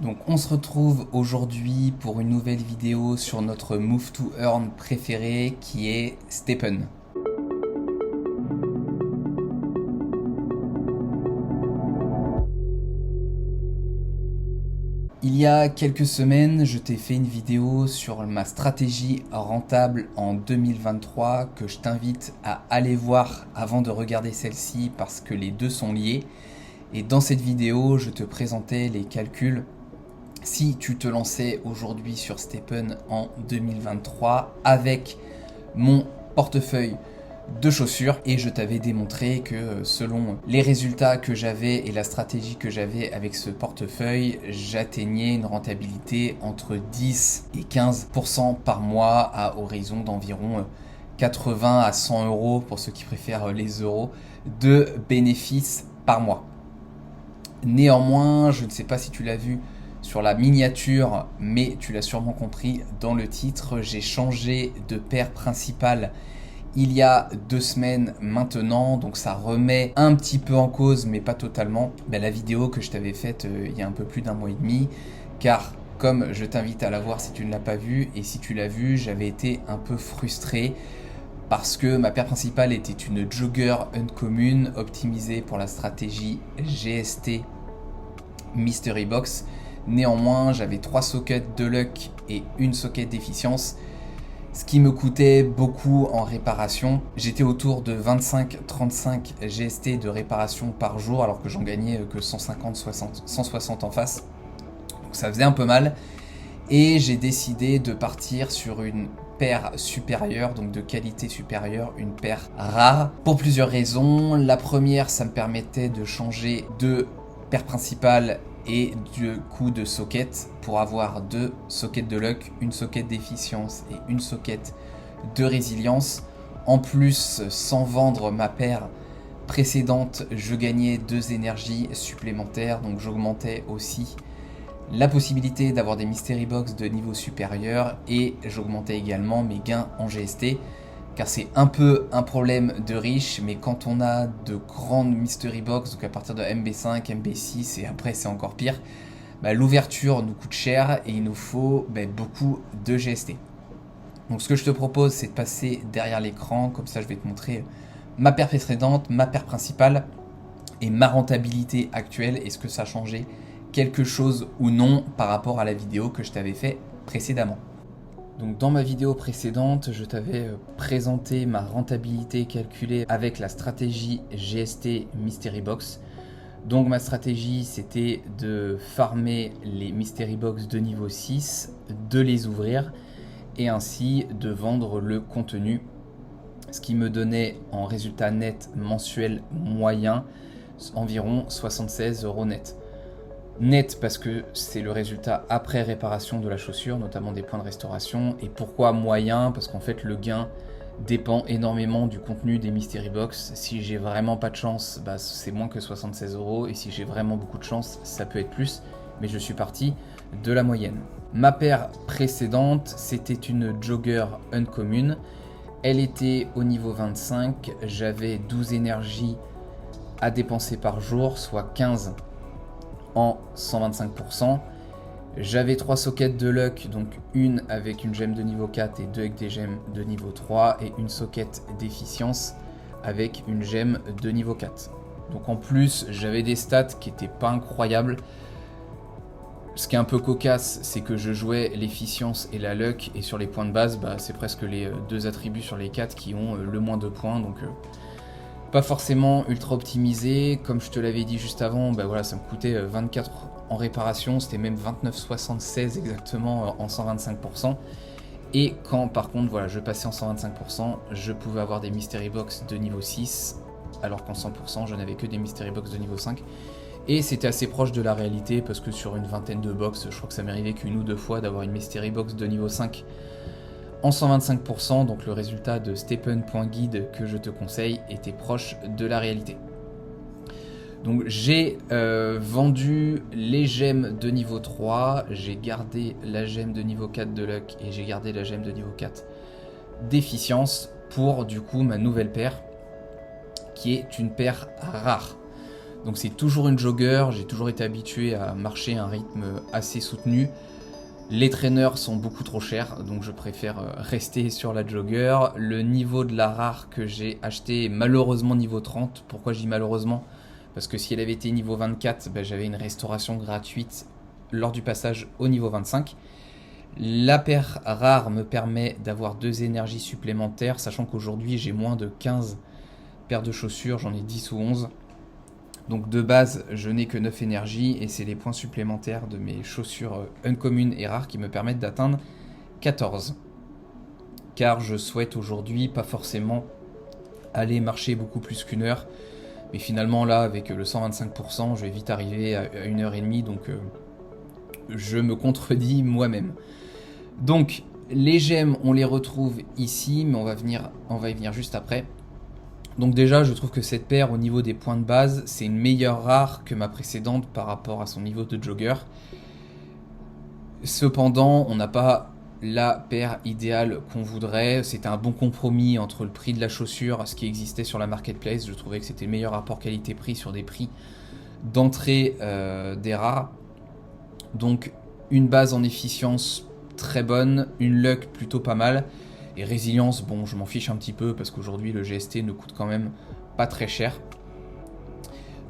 Donc on se retrouve aujourd'hui pour une nouvelle vidéo sur notre Move to Earn préféré qui est STEPN. Il y a quelques semaines, je t'ai fait une vidéo sur ma stratégie rentable en 2023 que je t'invite à aller voir avant de regarder celle-ci parce que les deux sont liés. Et dans cette vidéo, je te présentais les calculs si tu te lançais aujourd'hui sur STEPN en 2023 avec mon portefeuille de chaussures et je t'avais démontré que selon les résultats que j'avais et la stratégie que j'avais avec ce portefeuille, j'atteignais une rentabilité entre 10 et 15% par mois à horizon d'environ 80 à 100 euros pour ceux qui préfèrent les euros de bénéfices par mois. Néanmoins, je ne sais pas si tu l'as vu sur la miniature, mais tu l'as sûrement compris dans le titre, j'ai changé de paire principale il y a 2 semaines maintenant, donc ça remet un petit peu en cause, mais pas totalement, la vidéo que je t'avais faite il y a un peu plus d'1 mois et demi, car comme je t'invite à la voir si tu ne l'as pas vue, et si tu l'as vue, j'avais été un peu frustré parce que ma paire principale était une jogger uncommune optimisée pour la stratégie GST Mystery Box. Néanmoins, j'avais 3 sockets de luck et une socket d'efficience, ce qui me coûtait beaucoup en réparation. J'étais autour de 25-35 GST de réparation par jour alors que j'en gagnais que 150-160 en face. Donc ça faisait un peu mal et j'ai décidé de partir sur une paire supérieure, donc de qualité supérieure, une paire rare pour plusieurs raisons. La première, ça me permettait de changer de paire principale et du coup de socket pour avoir 2 sockets de luck, une socket d'efficience et une socket de résilience. En plus, sans vendre ma paire précédente, je gagnais 2 énergies supplémentaires, donc j'augmentais aussi la possibilité d'avoir des mystery box de niveau supérieur et j'augmentais également mes gains en GST. Car c'est un peu un problème de riche, mais quand on a de grandes mystery box, donc à partir de MB5, MB6 et après c'est encore pire, l'ouverture nous coûte cher et il nous faut beaucoup de GST. Donc ce que je te propose, c'est de passer derrière l'écran, comme ça je vais te montrer ma paire précédente, ma paire principale et ma rentabilité actuelle. Est-ce que ça a changé quelque chose ou non par rapport à la vidéo que je t'avais fait précédemment. Donc dans ma vidéo précédente, je t'avais présenté ma rentabilité calculée avec la stratégie GST Mystery Box. Donc ma stratégie, c'était de farmer les Mystery Box de niveau 6, de les ouvrir et ainsi de vendre le contenu, ce qui me donnait en résultat net mensuel moyen environ 76 € net. Net parce que c'est le résultat après réparation de la chaussure, notamment des points de restauration. Et pourquoi moyen? Parce qu'en fait le gain dépend énormément du contenu des Mystery Box. Si j'ai vraiment pas de chance, c'est moins que 76 €. Et si j'ai vraiment beaucoup de chance, ça peut être plus. Mais je suis parti de la moyenne. Ma paire précédente, c'était une jogger uncommune. Elle était au niveau 25. J'avais 12 énergies à dépenser par jour, soit 15 en 125%. J'avais 3 sockets de luck, donc une avec une gemme de niveau 4 et 2 avec des gemmes de niveau 3 et une socket d'efficience avec une gemme de niveau 4. Donc en plus, j'avais des stats qui n'étaient pas incroyables. Ce qui est un peu cocasse, c'est que je jouais l'efficience et la luck et sur les points de base, c'est presque les 2 attributs sur les 4 qui ont le moins de points, donc pas forcément ultra optimisé. Comme je te l'avais dit juste avant, ça me coûtait 24 en réparation, c'était même 29,76 exactement en 125%. Et quand par contre je passais en 125%, je pouvais avoir des mystery box de niveau 6, alors qu'en 100% je n'avais que des mystery box de niveau 5. Et c'était assez proche de la réalité parce que sur une vingtaine de box, je crois que ça m'est arrivé qu'une ou 2 fois d'avoir une mystery box de niveau 5 en 125%, donc le résultat de STEPN.guide que je te conseille était proche de la réalité. Donc j'ai vendu les gemmes de niveau 3, j'ai gardé la gemme de niveau 4 de luck et j'ai gardé la gemme de niveau 4 d'efficience pour du coup ma nouvelle paire qui est une paire rare. Donc c'est toujours une jogger, j'ai toujours été habitué à marcher à un rythme assez soutenu. Les traîneurs sont beaucoup trop chers, donc je préfère rester sur la jogger. Le niveau de la rare que j'ai acheté est malheureusement niveau 30. Pourquoi je dis malheureusement? Parce que si elle avait été niveau 24, j'avais une restauration gratuite lors du passage au niveau 25. La paire rare me permet d'avoir 2 énergies supplémentaires, sachant qu'aujourd'hui j'ai moins de 15 paires de chaussures, j'en ai 10 ou 11. Donc de base, je n'ai que 9 énergies et c'est les points supplémentaires de mes chaussures uncommon et rares qui me permettent d'atteindre 14. Car je souhaite aujourd'hui pas forcément aller marcher beaucoup plus qu'une heure. Mais finalement là, avec le 125%, je vais vite arriver à 1h30, donc je me contredis moi-même. Donc les gemmes, on les retrouve ici, mais on va y venir juste après. Donc déjà, je trouve que cette paire, au niveau des points de base, c'est une meilleure rare que ma précédente par rapport à son niveau de jogger. Cependant, on n'a pas la paire idéale qu'on voudrait. C'était un bon compromis entre le prix de la chaussure, ce qui existait sur la marketplace. Je trouvais que c'était le meilleur rapport qualité-prix sur des prix d'entrée des rares. Donc une base en efficience très bonne, une luck plutôt pas mal. Et résilience, bon, je m'en fiche un petit peu parce qu'aujourd'hui le GST ne coûte quand même pas très cher.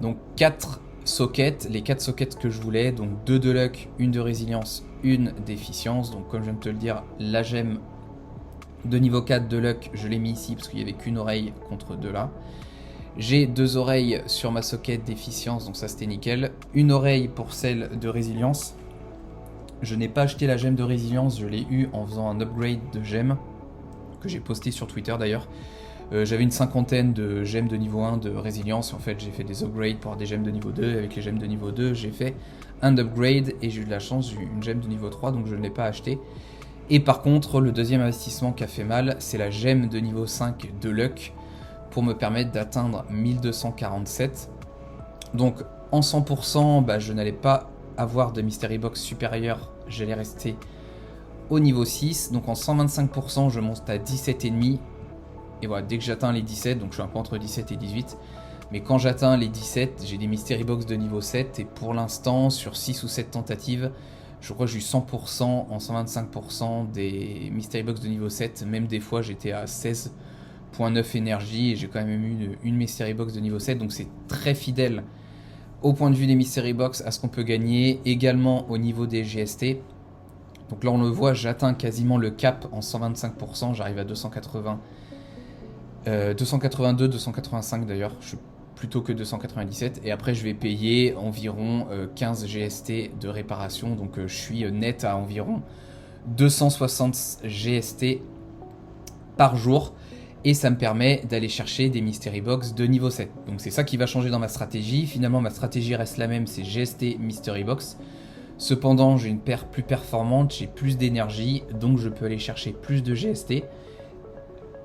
Donc 4 sockets, les 4 sockets que je voulais, donc 2 de luck, 1 de résilience, 1 d'efficience. Donc comme je viens de te le dire, la gemme de niveau 4 de luck, je l'ai mis ici parce qu'il n'y avait qu'une oreille contre 2 là. J'ai 2 oreilles sur ma socket d'efficience, donc ça c'était nickel. Une oreille pour celle de résilience. Je n'ai pas acheté la gemme de résilience, je l'ai eu en faisant un upgrade de gemme que j'ai posté sur Twitter d'ailleurs. J'avais une 50aine de gemmes de niveau 1 de résilience. En fait, j'ai fait des upgrades pour avoir des gemmes de niveau 2. Avec les gemmes de niveau 2, j'ai fait un upgrade et j'ai eu de la chance, j'ai eu une gemme de niveau 3, donc je ne l'ai pas acheté. Et par contre, le deuxième investissement qui a fait mal, c'est la gemme de niveau 5 de luck pour me permettre d'atteindre 1247. Donc en 100%, je n'allais pas avoir de mystery box supérieure, j'allais rester au niveau 6, donc en 125%, je monte à 17,5. Et voilà, dès que j'atteins les 17, donc je suis un peu entre 17 et 18. Mais quand j'atteins les 17, j'ai des mystery box de niveau 7. Et pour l'instant, sur 6 ou 7 tentatives, je crois que j'ai eu 100% en 125% des mystery box de niveau 7. Même des fois, j'étais à 16,9 énergie et j'ai quand même eu une mystery box de niveau 7. Donc c'est très fidèle au point de vue des mystery box à ce qu'on peut gagner. Également au niveau des GST. Donc là on le voit, j'atteins quasiment le cap en 125%, j'arrive à 280, 282, 285 d'ailleurs, je suis plutôt que 297. Et après je vais payer environ 15 GST de réparation, donc je suis net à environ 260 GST par jour. Et ça me permet d'aller chercher des mystery box de niveau 7. Donc c'est ça qui va changer dans ma stratégie. Finalement ma stratégie reste la même, c'est GST mystery box. Cependant, j'ai une paire plus performante, j'ai plus d'énergie, donc je peux aller chercher plus de GST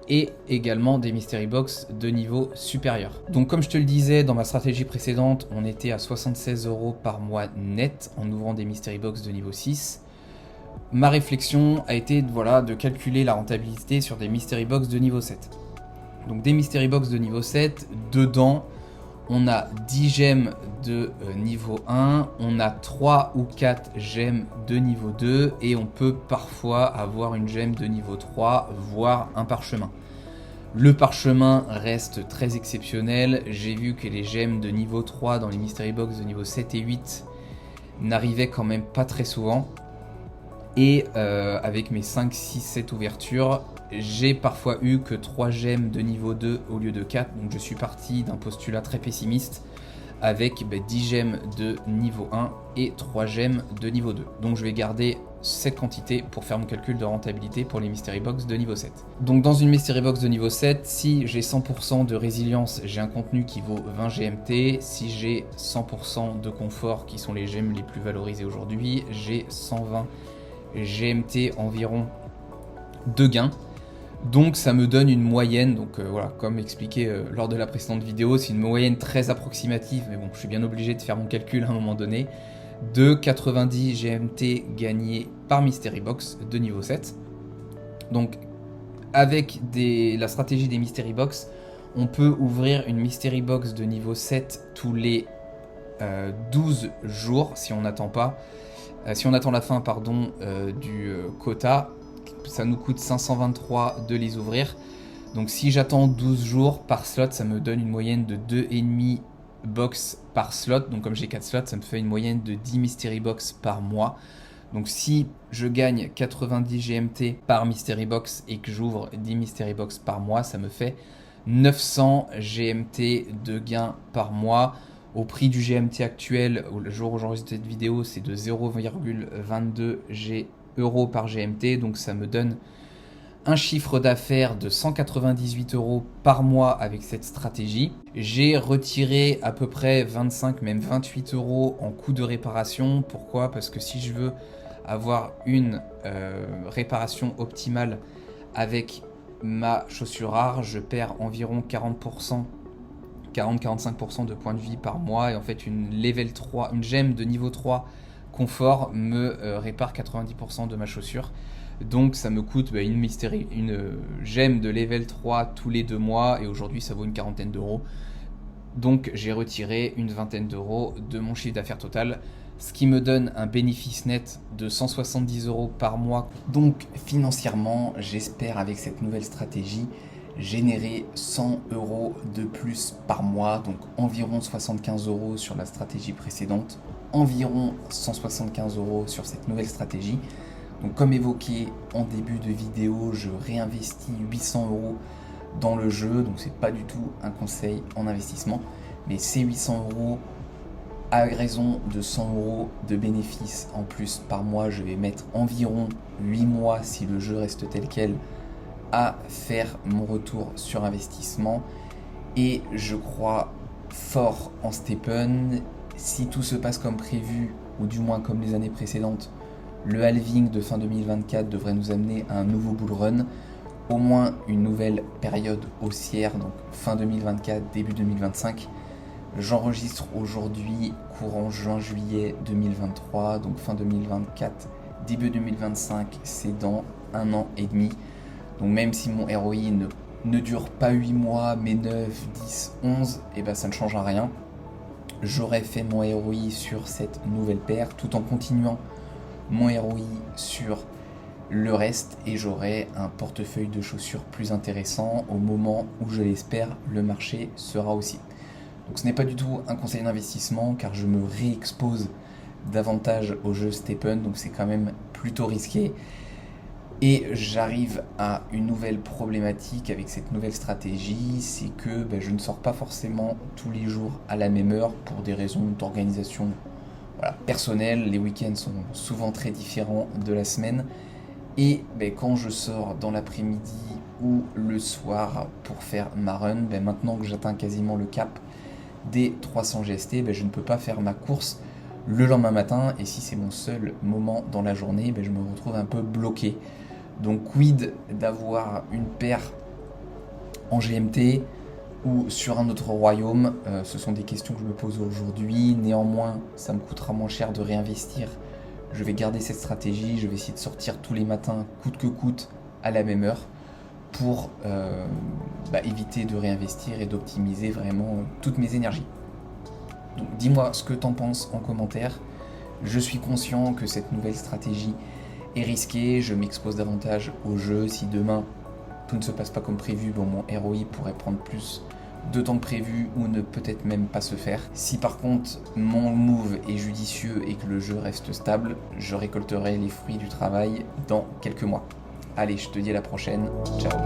et également des mystery box de niveau supérieur. Donc comme je te le disais, dans ma stratégie précédente, on était à 76 € par mois net en ouvrant des mystery box de niveau 6. Ma réflexion a été de calculer la rentabilité sur des mystery box de niveau 7. Donc des mystery box de niveau 7, dedans, on a 10 gemmes de niveau 1, on a 3 ou 4 gemmes de niveau 2 et on peut parfois avoir une gemme de niveau 3, voire un parchemin. Le parchemin reste très exceptionnel, j'ai vu que les gemmes de niveau 3 dans les mystery box de niveau 7 et 8 n'arrivaient quand même pas très souvent. Et avec mes 5, 6, 7 ouvertures, j'ai parfois eu que 3 gemmes de niveau 2 au lieu de 4. Donc je suis parti d'un postulat très pessimiste avec 10 gemmes de niveau 1 et 3 gemmes de niveau 2. Donc je vais garder cette quantité pour faire mon calcul de rentabilité pour les mystery box de niveau 7. Donc dans une mystery box de niveau 7, si j'ai 100% de résilience, j'ai un contenu qui vaut 20 GMT. Si j'ai 100% de confort, qui sont les gemmes les plus valorisées aujourd'hui, j'ai 120 GMT environ de gains. Donc ça me donne une moyenne, donc voilà, comme expliqué lors de la précédente vidéo, c'est une moyenne très approximative, mais bon, je suis bien obligé de faire mon calcul à un moment donné, de 90 GMT gagnés par Mystery Box de niveau 7. Donc avec la stratégie des Mystery Box, on peut ouvrir une Mystery Box de niveau 7 tous les 12 jours si on n'attend pas. Si on attend la fin du quota, ça nous coûte 523 de les ouvrir. Donc si j'attends 12 jours par slot, ça me donne une moyenne de 2,5 box par slot. Donc comme j'ai 4 slots, ça me fait une moyenne de 10 mystery box par mois. Donc si je gagne 90 GMT par mystery box et que j'ouvre 10 mystery box par mois, ça me fait 900 GMT de gain par mois. Au prix du GMT actuel, le jour où j'enregistre cette vidéo, c'est de 0,22 euros par GMT. Donc ça me donne un chiffre d'affaires de 198 euros par mois avec cette stratégie. J'ai retiré à peu près 25, même 28 euros en coût de réparation. Pourquoi ? Parce que si je veux avoir une réparation optimale avec ma chaussure rare, je perds environ 40-45% de points de vie par mois. Et en fait, une gemme de niveau 3 confort me répare 90% de ma chaussure. Donc ça me coûte une gemme de level 3 tous les 2 mois et aujourd'hui ça vaut une quarantaine d'euros. Donc j'ai retiré une vingtaine d'euros de mon chiffre d'affaires total, ce qui me donne un bénéfice net de 170 euros par mois. Donc financièrement, j'espère avec cette nouvelle stratégie générer 100 euros de plus par mois, donc environ 75 euros sur la stratégie précédente, environ 175 euros sur cette nouvelle stratégie. Donc comme évoqué en début de vidéo, je réinvestis 800 euros dans le jeu, donc c'est pas du tout un conseil en investissement, mais ces 800 euros, à raison de 100 euros de bénéfices en plus par mois, je vais mettre environ 8 mois si le jeu reste tel quel à faire mon retour sur investissement. Et je crois fort en Stephen. Si tout se passe comme prévu, ou du moins comme les années précédentes, le halving de fin 2024 devrait nous amener à un nouveau bull run, au moins une nouvelle période haussière, donc fin 2024, début 2025. J'enregistre aujourd'hui courant juin-juillet 2023, donc fin 2024, début 2025, c'est dans 1 an et demi. Donc même si mon ROI ne dure pas 8 mois, mais 9, 10, 11, et ben ça ne changera rien. J'aurais fait mon ROI sur cette nouvelle paire tout en continuant mon ROI sur le reste et j'aurai un portefeuille de chaussures plus intéressant au moment où, je l'espère, le marché sera aussi. Donc ce n'est pas du tout un conseil d'investissement car je me réexpose davantage au jeu Stephen, donc c'est quand même plutôt risqué. Et j'arrive à une nouvelle problématique avec cette nouvelle stratégie, c'est que je ne sors pas forcément tous les jours à la même heure pour des raisons d'organisation personnelle. Les week-ends sont souvent très différents de la semaine. Et quand je sors dans l'après-midi ou le soir pour faire ma run, maintenant que j'atteins quasiment le cap des 300 GST, je ne peux pas faire ma course le lendemain matin. Et si c'est mon seul moment dans la journée, je me retrouve un peu bloqué. Donc quid d'avoir une paire en GMT ou sur un autre royaume, ce sont des questions que je me pose aujourd'hui. Néanmoins, ça me coûtera moins cher de réinvestir. Je vais garder cette stratégie, je vais essayer de sortir tous les matins, coûte que coûte, à la même heure, pour éviter de réinvestir et d'optimiser vraiment toutes mes énergies. Donc dis-moi ce que t'en penses en commentaire. Je suis conscient que cette nouvelle stratégie est risquée, je m'expose davantage au jeu. Si demain tout ne se passe pas comme prévu, mon ROI pourrait prendre plus de temps que prévu ou ne peut-être même pas se faire. Si par contre mon move est judicieux et que le jeu reste stable, je récolterai les fruits du travail dans quelques mois. Allez, je te dis à la prochaine, ciao.